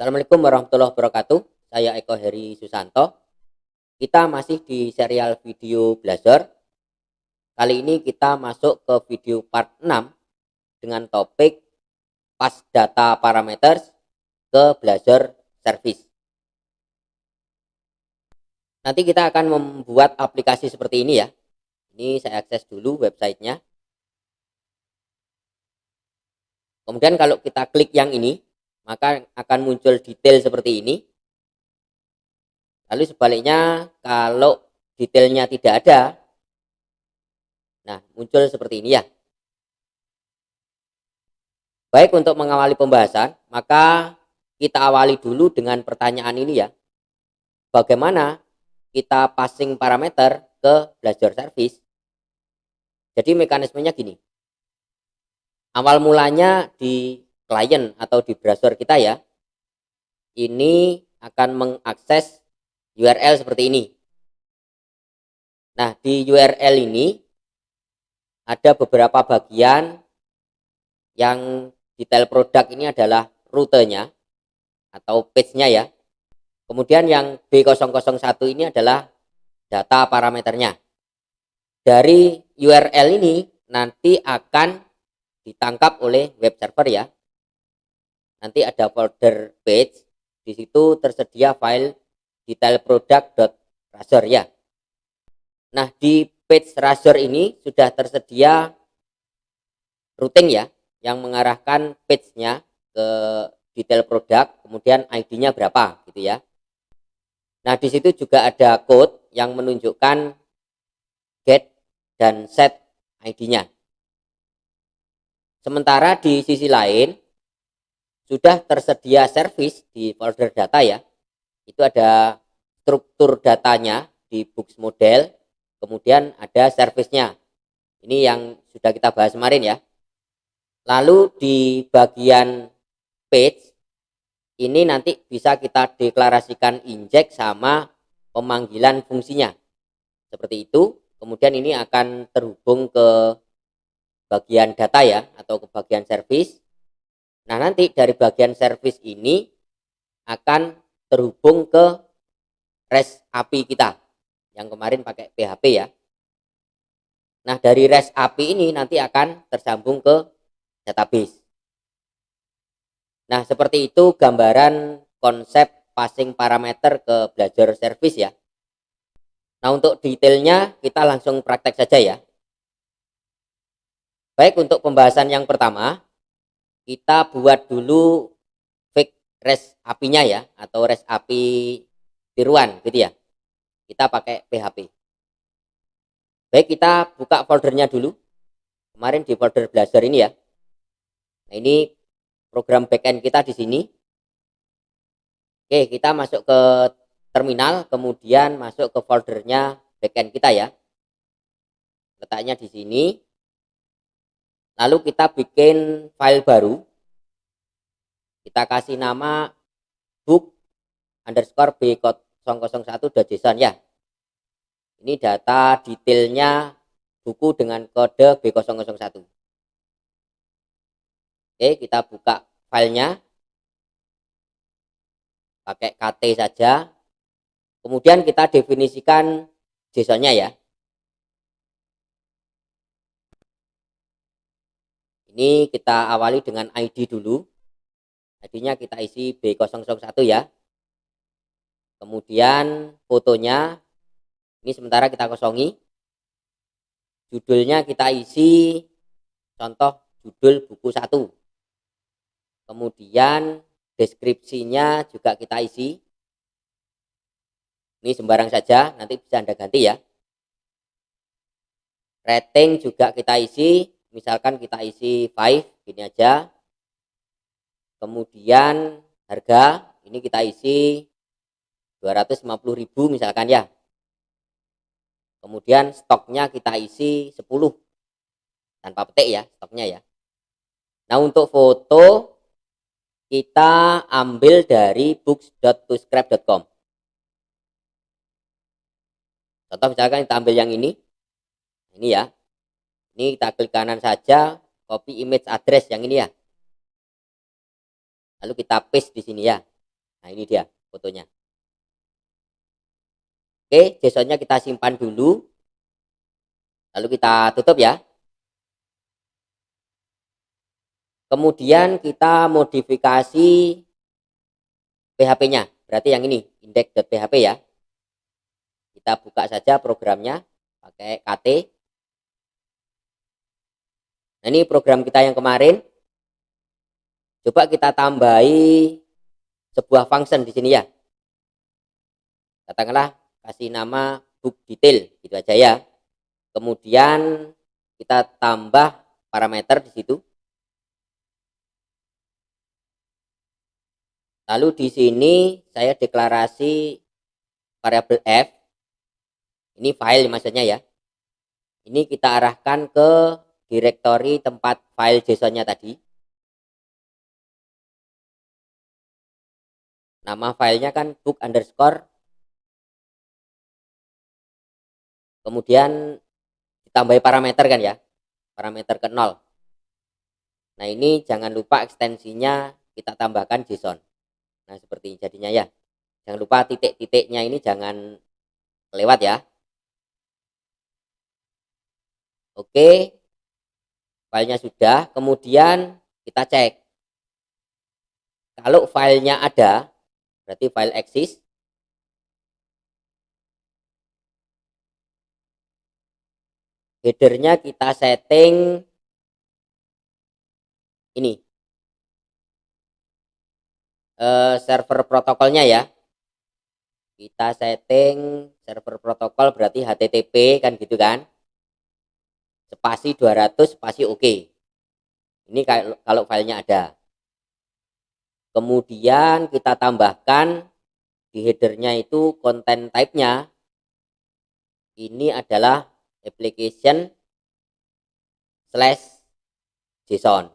Assalamualaikum warahmatullahi wabarakatuh. Saya Eko Heri Susanto. Kita masih di serial video belajar. Kali ini kita masuk ke video part 6 dengan topik pas data parameters ke belajar service. Nanti kita akan membuat aplikasi seperti ini ya. Ini saya akses dulu websitenya. Kemudian kalau kita klik yang ini, maka akan muncul detail seperti ini. Lalu sebaliknya kalau detailnya tidak ada, nah muncul seperti ini ya. Baik, untuk mengawali pembahasan, maka kita awali dulu dengan pertanyaan ini ya. Bagaimana kita passing parameter ke belajar service? Jadi mekanismenya gini. Awal mulanya di klien atau di browser kita ya. Ini akan mengakses URL seperti ini. Nah, di URL ini ada beberapa bagian yang detail produk ini adalah rutenya atau page-nya ya. Kemudian yang B001 ini adalah data parameternya. Dari URL ini nanti akan ditangkap oleh web server ya. Nanti ada folder page, di situ tersedia file detail product.razor ya. Nah, di page razor ini sudah tersedia routing ya, yang mengarahkan page-nya ke detail produk, kemudian ID-nya berapa gitu ya. Nah, di situ juga ada code yang menunjukkan get dan set ID-nya. Sementara di sisi lain sudah tersedia service di folder data ya. Itu ada struktur datanya di books model, kemudian ada service-nya. Ini yang sudah kita bahas kemarin ya. Lalu di bagian page ini nanti bisa kita deklarasikan inject sama pemanggilan fungsinya. Seperti itu. Kemudian ini akan terhubung ke bagian data ya, atau ke bagian service. Nah, nanti dari bagian service ini akan terhubung ke REST API kita yang kemarin pakai PHP ya. Nah, dari REST API ini nanti akan tersambung ke database. Nah, seperti itu gambaran konsep passing parameter ke belajar service ya. Nah, untuk detailnya kita langsung praktek saja ya. Baik, untuk pembahasan yang pertama, kita buat dulu fake REST API-nya ya, atau REST API tiruan gitu ya. Kita pakai PHP. Baik, kita buka foldernya dulu. Kemarin di folder belajar ini ya. Nah, ini program backend kita di sini. Oke, kita masuk ke terminal, kemudian masuk ke foldernya backend kita ya. Letaknya di sini. Lalu kita bikin file baru. Kita kasih nama book_b001.json ya. Ini data detailnya buku dengan kode B001. Oke, kita buka filenya. Pakai KT saja. Kemudian kita definisikan JSON-nya ya. Ini kita awali dengan ID dulu. ID-nya kita isi B001 ya. Kemudian fotonya ini sementara kita kosongi. Judulnya kita isi contoh judul buku 1. Kemudian deskripsinya juga kita isi. Ini sembarang saja, nanti bisa Anda ganti ya. Rating juga kita isi, misalkan kita isi 5, gini aja. Kemudian harga, ini kita isi 250.000 misalkan ya. Kemudian stoknya kita isi 10, tanpa petik ya stoknya ya. Nah, untuk foto kita ambil dari books.toscribe.com. Contoh misalkan kita ambil yang ini ya. Ini kita klik kanan saja, copy image address yang ini ya. Lalu kita paste di sini ya. Nah, ini dia fotonya. Oke, JSON-nya kita simpan dulu. Lalu kita tutup ya. Kemudian kita modifikasi PHP-nya. Berarti yang ini, index.php ya. Kita buka saja programnya pakai KT. Nah, ini program kita yang kemarin. Coba kita tambahi sebuah function di sini ya. Katakanlah kasih nama book detail gitu aja ya. Kemudian kita tambah parameter di situ. Lalu di sini saya deklarasi variabel f. Ini file maksudnya ya. Ini kita arahkan ke direktori tempat file JSON-nya tadi. Nama filenya kan book underscore. Kemudian ditambahi parameter kan ya. Parameter ke 0. Nah, ini jangan lupa ekstensinya kita tambahkan JSON. Nah, seperti jadinya ya. Jangan lupa titik-titiknya ini jangan kelewat ya. Oke. Filenya sudah. Kemudian kita cek. Kalau filenya ada, berarti file exist. Headernya kita setting ini. Server protokolnya ya. Kita setting server protokol berarti HTTP kan gitu kan. Spasi 200 spasi oke. Ini kalau filenya ada. Kemudian kita tambahkan di headernya itu content type-nya. Ini adalah application / JSON.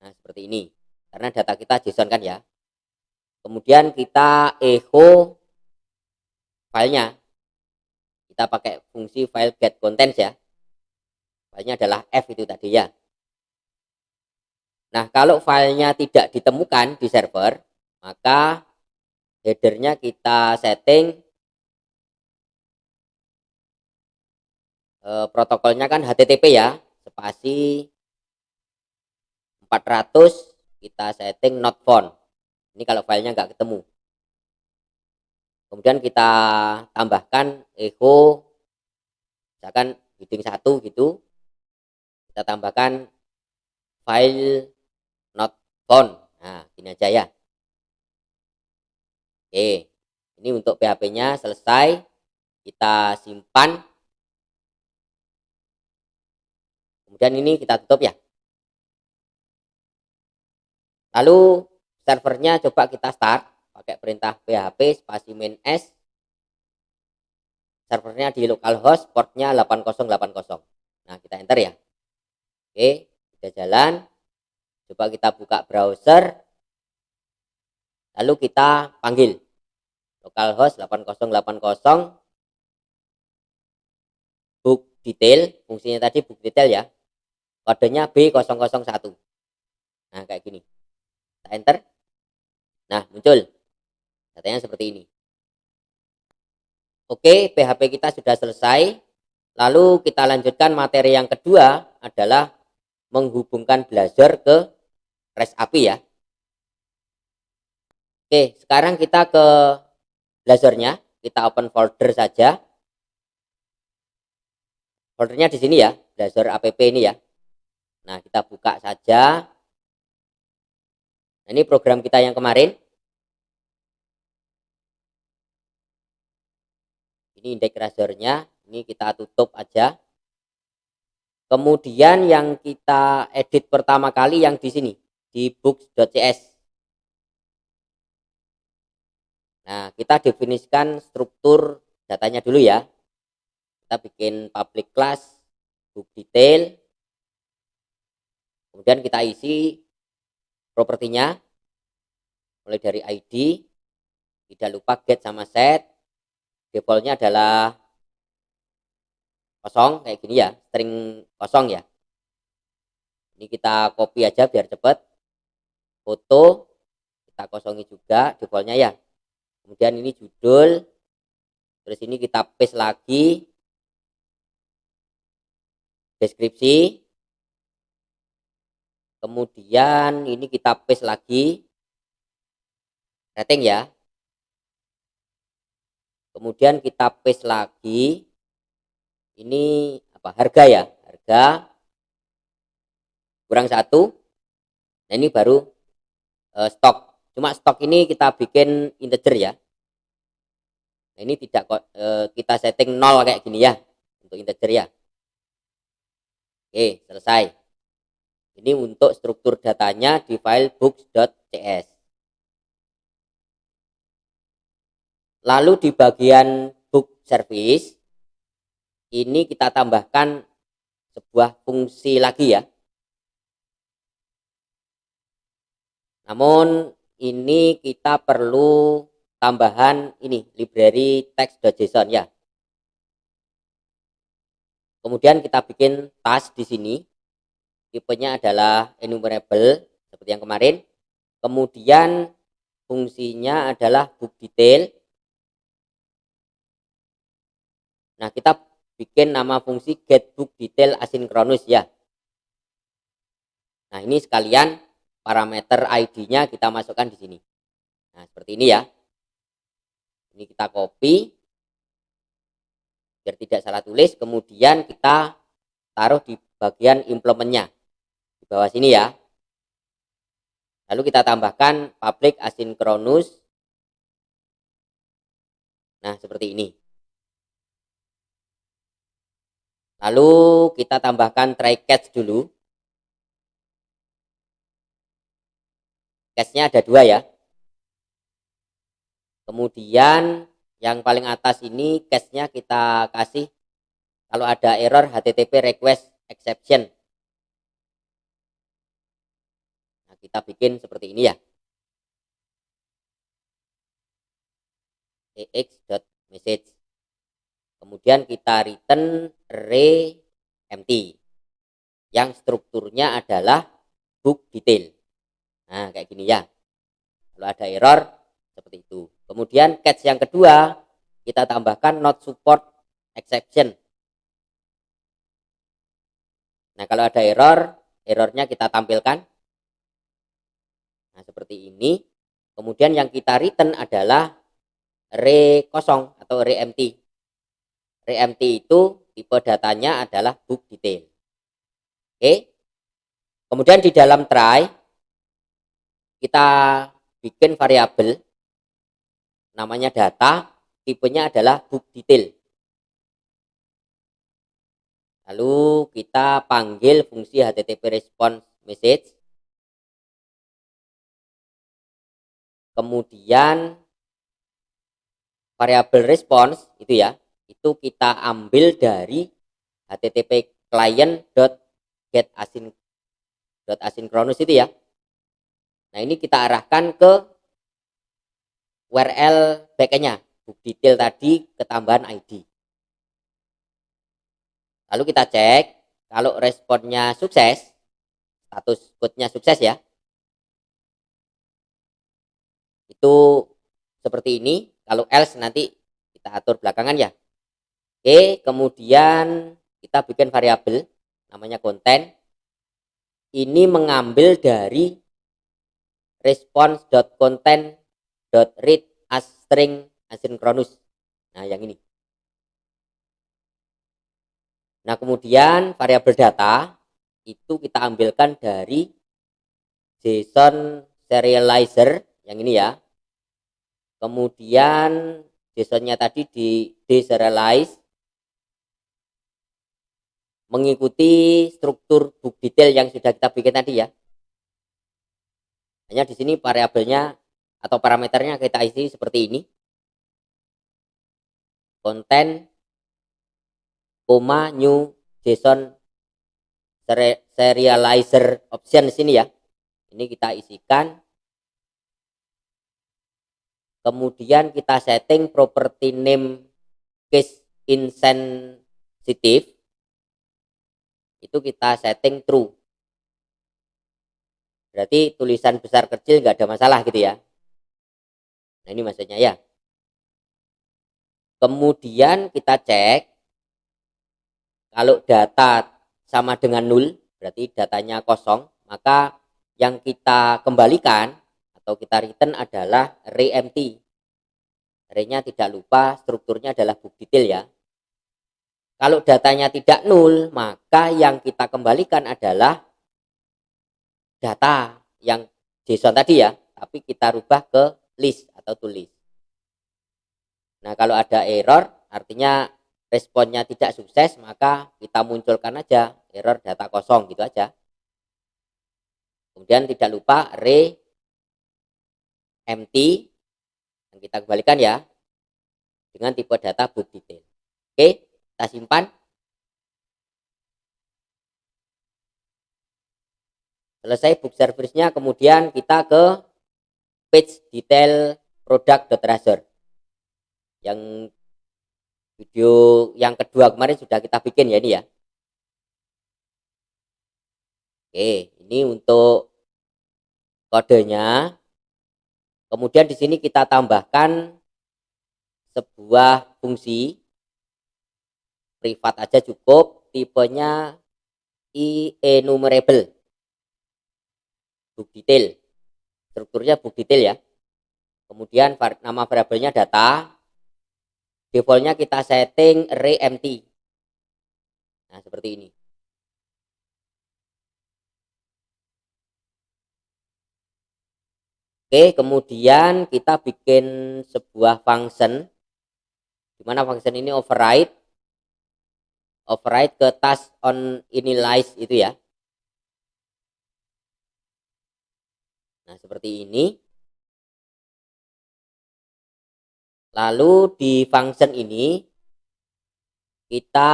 Nah, seperti ini. Karena data kita JSON kan ya. Kemudian kita echo filenya. Kita pakai fungsi file get contents ya. Filenya adalah F itu tadi ya. Nah, kalau filenya tidak ditemukan di server, maka headernya kita setting protokolnya kan HTTP ya, spasi 400 kita setting not found. Ini kalau filenya nggak ketemu. Kemudian kita tambahkan echo, misalkan heading 1 gitu. Kita tambahkan file not found. Nah, ini aja ya. Oke, ini untuk PHP-nya selesai. Kita simpan. Kemudian ini kita tutup ya. Lalu servernya coba kita start pakai perintah php spasi main s. Servernya di localhost, portnya 8080. Nah, kita enter ya. Oke, sudah jalan. Coba kita buka browser. Lalu kita panggil localhost 8080 book detail. Fungsinya tadi book detail ya. Kodenya B001. Nah, kayak gini. Kita enter. Nah, muncul. Datanya seperti ini. Oke, PHP kita sudah selesai. Lalu kita lanjutkan materi yang kedua adalah menghubungkan Blazor ke REST API ya. Oke, sekarang kita ke Blazor-nya. Kita open folder saja. Foldernya di sini ya, Blazor app ini ya. Nah, kita buka saja. Nah, ini program kita yang kemarin. Ini indeks Blazor-nya. Ini kita tutup aja. Kemudian yang kita edit pertama kali yang di sini, di books.cs. Nah, kita definisikan struktur datanya dulu ya. Kita bikin public class book detail. Kemudian kita isi propertinya mulai dari ID. Tidak lupa get sama set. Defaultnya adalah kosong kayak gini ya, string kosong ya. Ini kita copy aja biar cepet. Foto kita kita kosongi juga defaultnya ya. Kemudian ini judul, terus ini kita paste lagi deskripsi, kemudian ini kita paste lagi rating ya, kemudian kita paste lagi ini apa, harga ya, harga kurang 1. Nah ini baru stok, cuma stok ini kita bikin integer ya. Nah, ini tidak kita setting 0 kayak gini ya untuk integer ya. Oke, selesai. Ini untuk struktur datanya di file books.cs. Lalu di bagian book service ini kita tambahkan sebuah fungsi lagi ya. Namun ini kita perlu tambahan ini library text.json ya. Kemudian kita bikin task di sini. Tipenya adalah enumerable seperti yang kemarin. Kemudian fungsinya adalah book detail. Nah, kita bikin nama fungsi get book detail asynchronous ya. Nah, ini sekalian parameter ID-nya kita masukkan di sini. Nah, seperti ini ya. Ini kita copy biar tidak salah tulis, kemudian kita taruh di bagian implementnya di bawah sini ya. Lalu kita tambahkan public asynchronous. Nah, seperti ini. Lalu kita tambahkan try catch dulu. Catch-nya ada 2 ya. Kemudian yang paling atas ini catch-nya kita kasih kalau ada error HTTP request exception. Nah, kita bikin seperti ini ya. ex.message. Kemudian kita return array empty yang strukturnya adalah book detail. Nah, kayak gini ya. Kalau ada error seperti itu. Kemudian catch yang kedua kita tambahkan not support exception. Nah, kalau ada error, errornya kita tampilkan. Nah, seperti ini. Kemudian yang kita return adalah array kosong atau array empty. Array empty itu tipe datanya adalah book detail. Oke. Kemudian di dalam try kita bikin variabel namanya data, tipenya adalah book detail. Lalu kita panggil fungsi HTTP response message. Kemudian variabel response itu ya, itu kita ambil dari HTTP client.getAsynchronous itu ya. Nah, ini kita arahkan ke URL backend-nya, book detail tadi ketambahan ID. Lalu kita cek kalau responnya sukses, status code-nya sukses ya. Itu seperti ini, kalau else nanti kita atur belakangan ya. Oke, kemudian kita bikin variabel namanya content. Ini mengambil dari response.content.read as string asynchronous. Nah, yang ini. Nah, kemudian variabel data itu kita ambilkan dari JSON serializer yang ini ya. Kemudian JSON-nya tadi di deserialize mengikuti struktur book detail yang sudah kita bikin tadi ya. Hanya di sini variabelnya atau parameternya kita isi seperti ini. Content, new JSON serializer option di sini ya. Ini kita isikan. Kemudian kita setting property name case insensitive. Itu kita setting true. Berarti tulisan besar kecil nggak ada masalah gitu ya. Nah, ini maksudnya ya. Kemudian kita cek kalau data sama dengan 0, berarti datanya kosong, maka yang kita kembalikan atau kita return adalah array empty. Array-nya tidak lupa strukturnya adalah book detail ya. Kalau datanya tidak 0, maka yang kita kembalikan adalah data yang JSON tadi ya, tapi kita rubah ke list atau tulis. Nah, kalau ada error, artinya responnya tidak sukses, maka kita munculkan aja error data kosong gitu aja. Kemudian tidak lupa array empty yang kita kembalikan ya dengan tipe data book detail. Oke, kita simpan. Selesai book service-nya, kemudian kita ke page detail product.razor. Yang video yang kedua kemarin sudah kita bikin ya ini ya. Oke, ini untuk kodenya. Kemudian di sini kita tambahkan sebuah fungsi privat aja cukup, tipenya enumerable book detail, strukturnya book detail ya. Kemudian nama variabelnya data, defaultnya kita setting array empty. Nah, seperti ini. Oke, kemudian kita bikin sebuah function, di mana function ini override ke task on initialize itu ya. Nah, seperti ini. Lalu di function ini kita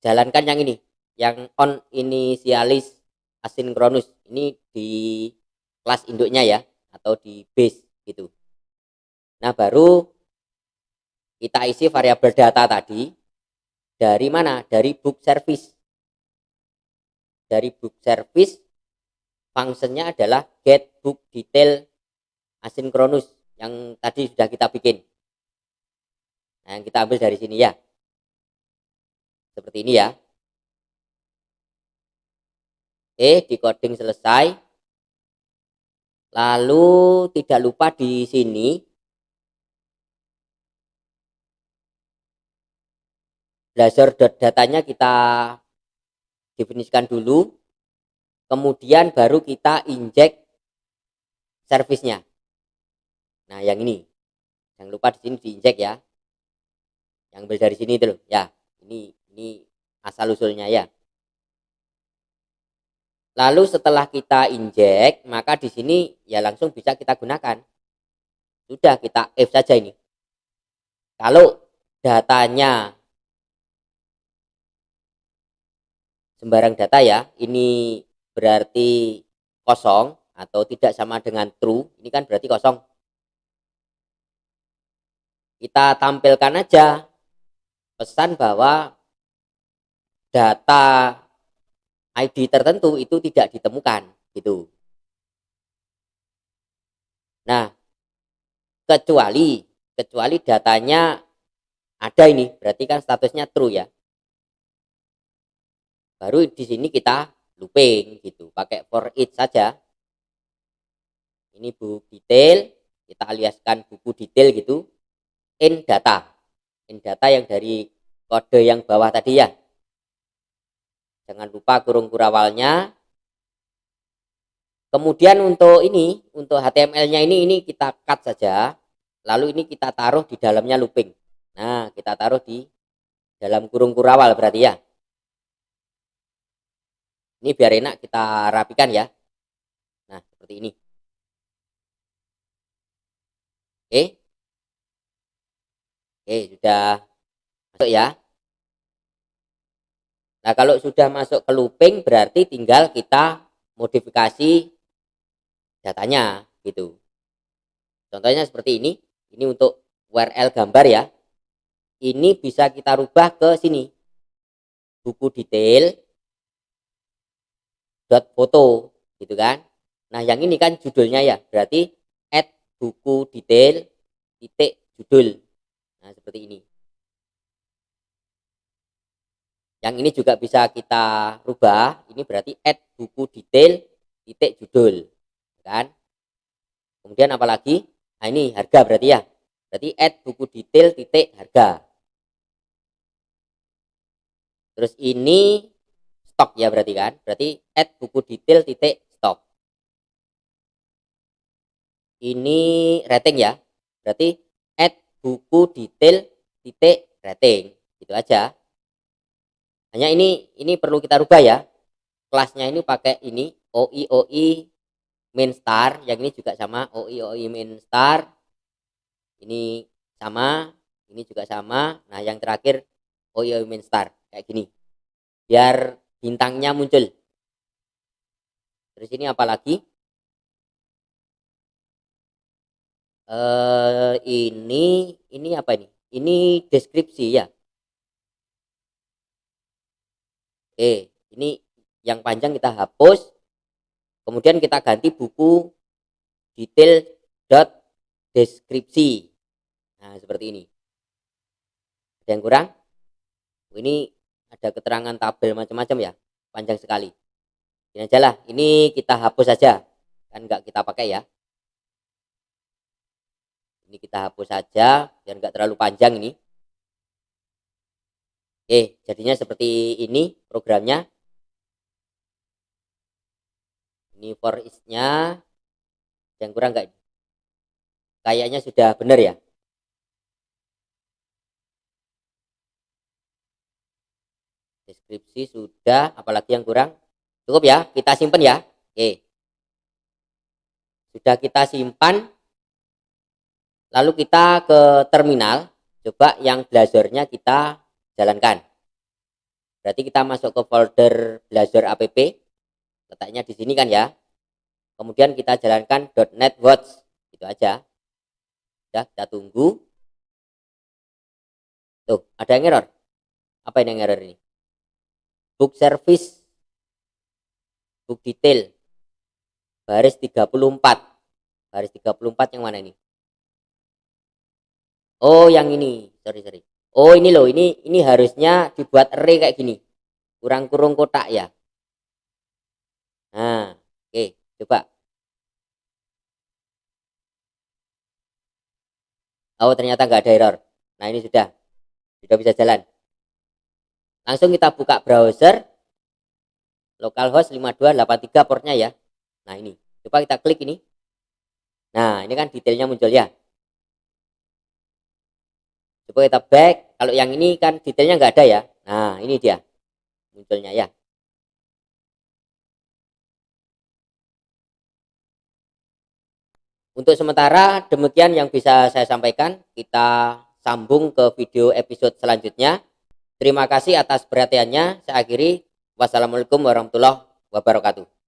jalankan yang ini, yang on initialize asynchronous. Ini di kelas induknya ya, atau di base gitu. Nah, baru kita isi variabel data tadi dari mana? Dari book service. Dari book service fungsinya adalah get book detail asynchronous yang tadi sudah kita bikin. Nah, yang kita ambil dari sini ya. Seperti ini ya. Oke, decoding selesai. Lalu tidak lupa di sini Blazor.datanya kita definisikan dulu. Kemudian baru kita injek service-nya. Nah, yang ini. Jangan lupa di sini diinjek ya. Yang ambil dari sini itu loh. Ya, ini asal usulnya ya. Lalu setelah kita injek, maka di sini ya langsung bisa kita gunakan. Sudah, kita if saja ini. Kalau datanya sembarang data ya, ini berarti kosong atau tidak sama dengan true, ini kan berarti kosong. Kita tampilkan aja pesan bahwa data ID tertentu itu tidak ditemukan gitu. Nah, kecuali datanya ada ini, berarti kan statusnya true ya. Baru di sini kita looping gitu, pakai for each saja. Ini book detail, kita aliaskan buku detail gitu. In data yang dari kode yang bawah tadi ya. Jangan lupa kurung kurawalnya. Kemudian untuk ini, untuk HTML-nya ini kita cut saja. Lalu ini kita taruh di dalamnya looping. Nah, kita taruh di dalam kurung kurawal berarti ya. Ini biar enak kita rapikan ya. Nah, seperti ini. Oke. Oke, sudah masuk ya. Nah, kalau sudah masuk ke looping berarti tinggal kita modifikasi datanya gitu. Contohnya seperti ini. Ini untuk URL gambar ya. Ini bisa kita rubah ke sini. Buku detail dot foto gitu kan. Nah, yang ini kan judulnya ya, berarti add buku detail titik judul. Nah, seperti ini. Yang ini juga bisa kita rubah. Ini berarti add buku detail titik judul, kan? Kemudian apalagi? Nah, ini harga berarti ya. Berarti add buku detail titik harga. Terus ini stok ya berarti kan? Berarti add buku detail titik stok. Ini rating ya. Berarti add buku detail titik rating. Gitu aja. Hanya ini perlu kita rubah ya. Kelasnya ini pakai ini OI main star, yang ini juga sama OI main star. Ini sama, ini juga sama. Nah, yang terakhir OI main star kayak gini. Biar bintangnya muncul. Terus ini apa lagi? Ini apa ini? Ini deskripsi ya. Ini yang panjang kita hapus. Kemudian kita ganti buku detail dot deskripsi. Nah, seperti ini. Ada yang kurang? Ini ada keterangan tabel macam-macam ya. Panjang sekali. Ini aja lah. Ini kita hapus saja. Kan nggak kita pakai ya. Ini kita hapus saja biar nggak terlalu panjang ini. Jadinya seperti ini programnya. Ini for is-nya. Yang kurang nggak? Kayaknya sudah benar ya. Deskripsi sudah, apalagi yang kurang? Cukup ya, kita simpan ya. Sudah kita simpan. Lalu kita ke terminal. Coba yang Blazor-nya kita jalankan. Berarti kita masuk ke folder Blazor app. Letaknya di sini kan ya. Kemudian kita jalankan .NET Watch. Itu aja. Sudah, kita tunggu. Tuh, ada yang error. Apa ini yang error ini? Book service. Book detail. Baris 34. Baris 34 yang mana ini? Oh, yang ini. Sorry. Oh, ini loh. Ini harusnya dibuat array kayak gini. Kurang kotak ya. Nah, coba. Oh, ternyata nggak ada error. Nah, ini sudah bisa jalan. Langsung kita buka browser. Localhost 5283 portnya ya. Nah, ini. Coba kita klik ini. Nah, ini kan detailnya muncul ya. Coba kita back. Kalau yang ini kan detailnya nggak ada ya. Nah, ini dia munculnya ya. Untuk sementara demikian yang bisa saya sampaikan. Kita sambung ke video episode selanjutnya. Terima kasih atas perhatiannya. Saya akhiri. Wassalamualaikum warahmatullahi wabarakatuh.